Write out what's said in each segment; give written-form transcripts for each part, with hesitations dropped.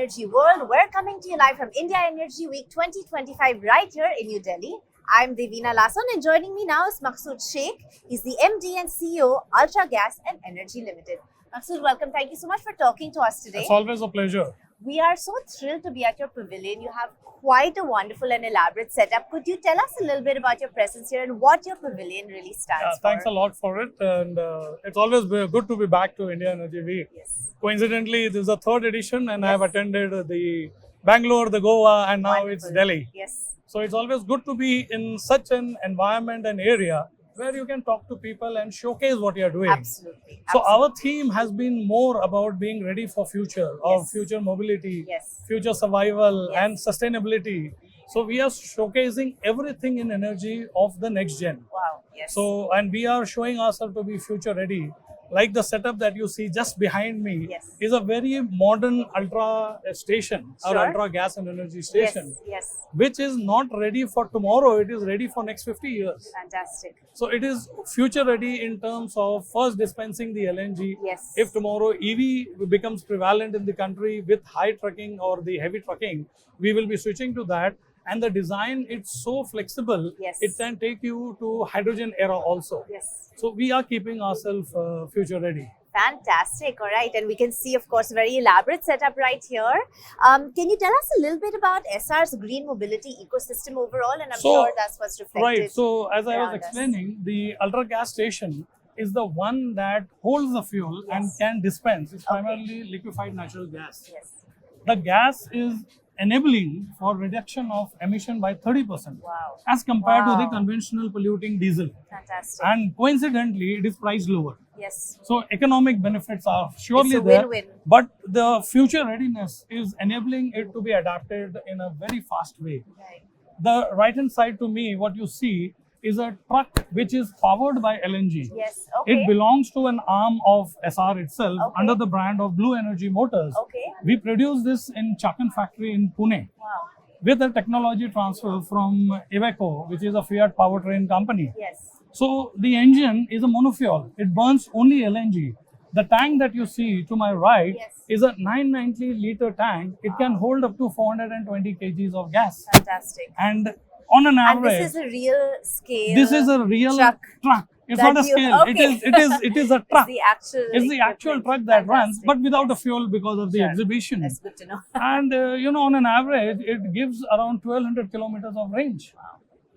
energy world. We're coming to you live from India Energy Week 2025 right here in New Delhi. I'm Devina Lasson and joining me now is Maqsood Shaikh. He's the MD and CEO, Ultra Gas and Energy Limited. Maqsood, welcome. Thank you so much for talking to us today. It's always a pleasure. We are so thrilled to be at your pavilion. You have quite a wonderful and elaborate setup. Could you tell us a little bit about your presence here and what your pavilion really stands for? Thanks a lot for it. And it's always good to be back to India Energy Week. Yes. Coincidentally, this is the third edition and I have Yes. attended the Bangalore, the Goa, and now Wonderful. it's Delhi. Yes. So it's always good to be in such an environment and area where you can talk to people and showcase what you're doing. Absolutely. So our theme has been more about being ready for future, of Yes. future mobility, Yes. future survival, Yes. and sustainability. So we are showcasing everything in energy of the next gen. Wow. Yes. So, and we are showing ourselves to be future ready. Like the setup that you see just behind me Yes. is a very modern ultra station, Sure. or ultra gas and energy station, Yes. which is not ready for tomorrow, it is ready for next 50 years. Fantastic. So it is future ready in terms of first dispensing the LNG. Yes. If tomorrow EV becomes prevalent in the country with high trucking or the heavy trucking, we will be switching to that. And the design, it's so flexible, Yes. it can take you to hydrogen era also. Yes. So we are keeping ourselves future ready. Fantastic. All right. And we can see, of course, a very elaborate setup right here. Can you tell us a little bit about SR's green mobility ecosystem overall? And I'm sure that's what's reflected. Right. So as I was around us. explaining, the ultra gas station is the one that holds the fuel and Yes. can dispense. It's Okay. primarily liquefied natural gas. Yes. The gas is enabling for reduction of emission by 30% Wow. as compared to the Wow. conventional polluting diesel. Fantastic. And coincidentally, it is priced lower. Yes. So economic benefits are surely It's a there, win-win. but the future readiness is enabling it to be adapted in a very fast way. Right. The right hand side to me, what you see is a truck which is powered by LNG. Yes. Okay. It belongs to an arm of SR itself Okay. under the brand of Blue Energy Motors. Okay. We produce this in Chakan factory in Pune Wow. with a technology transfer from Iveco, which is a Fiat powertrain company. Yes. So the engine is a monofuel. It burns only LNG. The tank that you see to my right Yes. is a 990-liter tank. It can hold up to 420 kgs of gas. Fantastic. And on an And average, this is a real scale. this is a real truck It's that not a you- scale. okay. It is a truck. It's the actual. It's the actual truck that runs, Fantastic. but without a fuel because of the Sure. exhibition. That's good to know. And on an average, it gives around 1200 kilometers of range,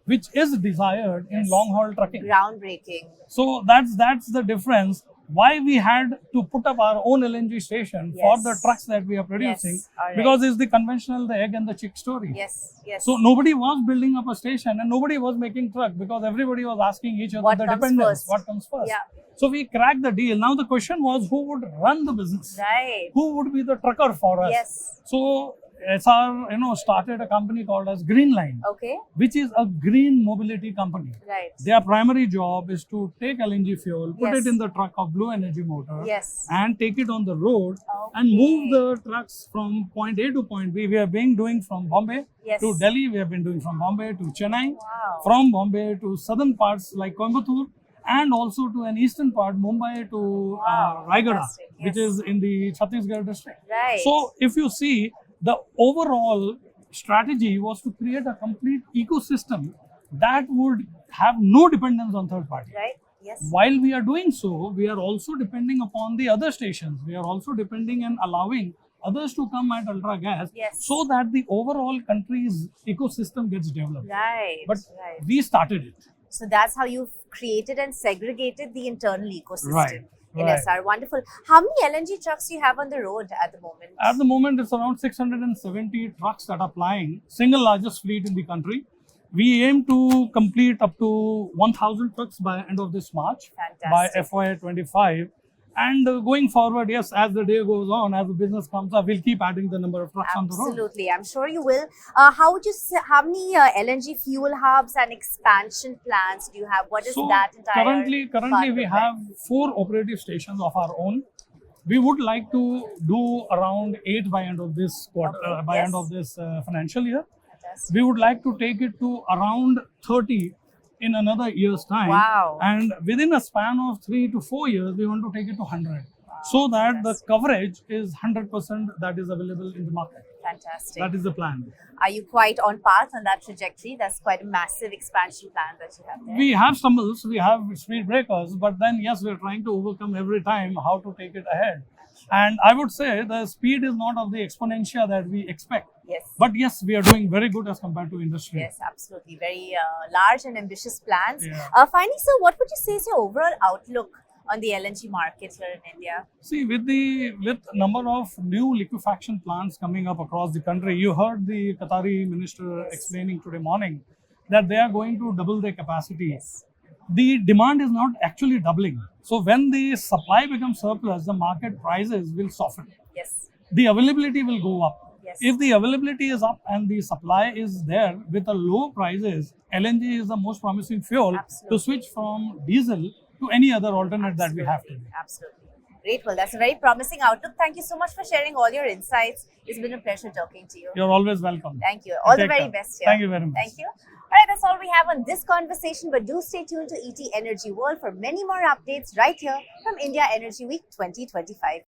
which is desired in Yes. long haul trucking. Groundbreaking. So that's the difference. Why we had to put up our own LNG station for Yes. the trucks that we are producing, Yes. All right. because it's the conventional, the egg and the chick story. Yes. Yes. So nobody was building up a station and nobody was making truck because everybody was asking each other What the comes dependence, first? what comes first. Yeah. So we cracked the deal. Now the question was, who would run the business? Right. Who would be the trucker for us? Yes. So SR, started a company called as Green Line, Okay. which is a green mobility company. Right. Their primary job is to take LNG fuel, put Yes. it in the truck of Blue Energy Motor, Yes. and take it on the road and Okay. move the trucks from point A to point B. We have been doing from Bombay Yes. to Delhi. We have been doing from Bombay to Chennai, Wow. from Bombay to southern parts like Coimbatore, and also to an eastern part, Mumbai to Wow, Raigada, fantastic. which Yes. is in the Chhattisgarh district. Right. So if you see, the overall strategy was to create a complete ecosystem that would have no dependence on third party. Right. Yes. While we are doing so, we are also depending upon the other stations. We are also depending and allowing others to come at Ultra Gas, Yes. so that the overall country's ecosystem gets developed. Right. But right. we started it. So that's how you've created and segregated the internal ecosystem Right, in right. SR. Wonderful. How many LNG trucks do you have on the road at the moment? At the moment, it's around 670 trucks that are plying, single largest fleet in the country. We aim to complete up to 1,000 trucks by end of this March, by Fantastic. FY25. And going forward, yes, as the day goes on, as the business comes up, we'll keep adding the number of trucks on the road. Absolutely, I'm sure you will. How would you say, how many LNG fuel hubs and expansion plans do you have? What is So that entire? currently part we of have 4 operative stations of our own. We would like to do around 8 by end of this quarter, Okay, by yes. end of this financial year. Fantastic. We would like to take it to around 30 in another year's time. Wow. And within a span of 3 to 4 years, we want to take it to 100. Wow. so that the Fantastic. coverage is 100% that is available in the market. Fantastic. That is the plan. Are you quite on path on that trajectory? That's quite a massive expansion plan that you have there. We have stumbles, we have speed breakers, but then yes, we're trying to overcome every time how to take it ahead. And I would say the speed is not of the exponential that we expect. Yes. But yes, we are doing very good as compared to industry. Yes, absolutely. Very large and ambitious plans. Yeah. Finally, sir, what would you say is your overall outlook on the LNG market here in India? See, with number of new liquefaction plants coming up across the country, you heard the Qatari minister explaining today morning that they are going to double their capacity. Yes. The demand is not actually doubling. So when the supply becomes surplus, the market prices will soften. Yes. The availability will go up. Yes. If the availability is up and the supply is there with a low prices, LNG is the most promising fuel Absolutely. to switch from diesel to any other alternate that we have today. Absolutely. Great. Well, that's a very promising outlook. Thank you so much for sharing all your insights. It's been a pleasure talking to you. You're always welcome. Thank you. All the Take very care. best here. Thank you very much. Thank you. All right, that's all we have on this conversation. But do stay tuned to ET Energy World for many more updates right here from India Energy Week 2025.